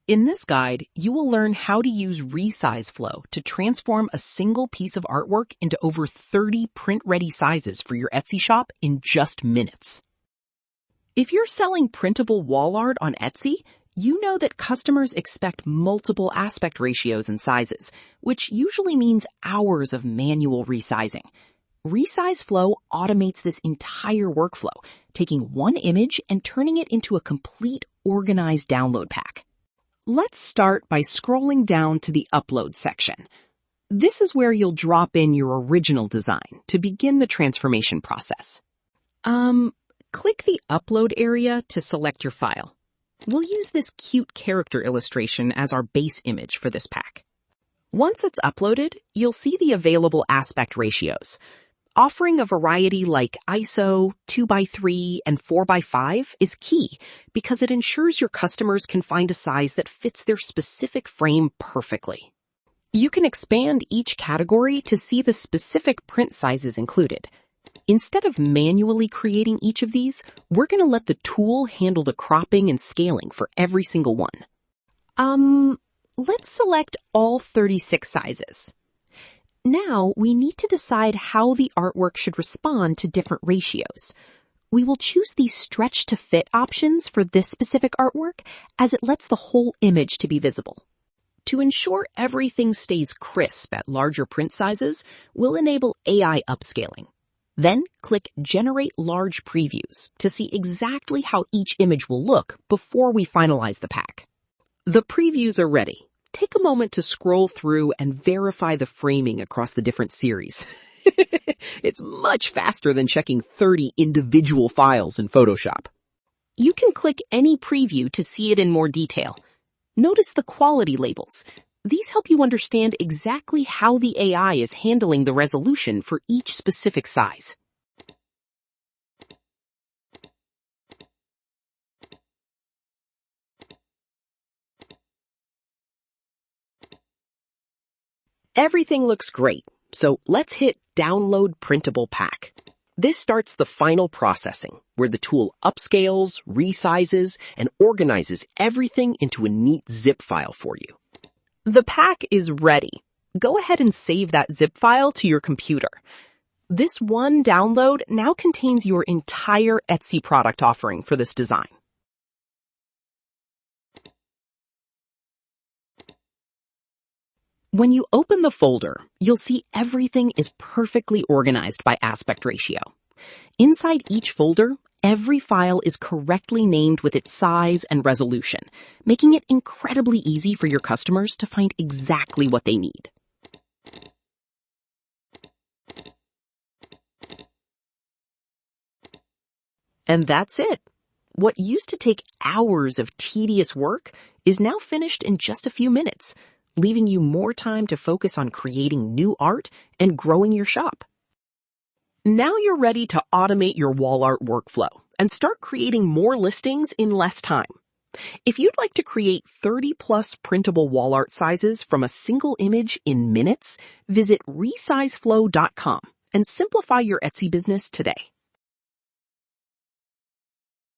In this guide, you will learn how to use resize flow to transform a single piece of artwork into over 30 print-ready sizes for your Etsy shop in just minutes. If you're selling printable wall art on Etsy, you know that customers expect multiple aspect ratios and sizes, which usually means hours of manual resizing. Resize Flow automates this entire workflow, taking one image and turning it into a complete organized download pack. Let's start by scrolling down to the Upload section. This is where you'll drop in your original design to begin the transformation process. Click the Upload area to select your file. We'll use this cute character illustration as our base image for this pack. Once it's uploaded, you'll see the available aspect ratios. Offering a variety like ISO, 2x3, and 4x5 is key because it ensures your customers can find a size that fits their specific frame perfectly. You can expand each category to see the specific print sizes included. Instead of manually creating each of these, we're going to let the tool handle the cropping and scaling for every single one. Let's select all 36 sizes. Now, we need to decide how the artwork should respond to different ratios. We will choose the stretch to fit options for this specific artwork as it lets the whole image to be visible. To ensure everything stays crisp at larger print sizes, we'll enable AI upscaling. Then click Generate Large Previews to see exactly how each image will look before we finalize the pack. The previews are ready. Take a moment to scroll through and verify the framing across the different series. It's much faster than checking 30 individual files in Photoshop. You can click any preview to see it in more detail. Notice the quality labels. These help you understand exactly how the AI is handling the resolution for each specific size. Everything looks great, so let's hit Download Printable Pack. This starts the final processing, where the tool upscales, resizes, and organizes everything into a neat zip file for you. The pack is ready. Go ahead and save that zip file to your computer. This one download now contains your entire Etsy product offering for this design. When you open the folder, you'll see everything is perfectly organized by aspect ratio. Inside each folder, every file is correctly named with its size and resolution, making it incredibly easy for your customers to find exactly what they need. And that's it. What used to take hours of tedious work is now finished in just a few minutes, leaving you more time to focus on creating new art and growing your shop. Now you're ready to automate your wall art workflow and start creating more listings in less time. If you'd like to create 30+ printable wall art sizes from a single image in minutes, visit resizeflow.com and simplify your Etsy business today.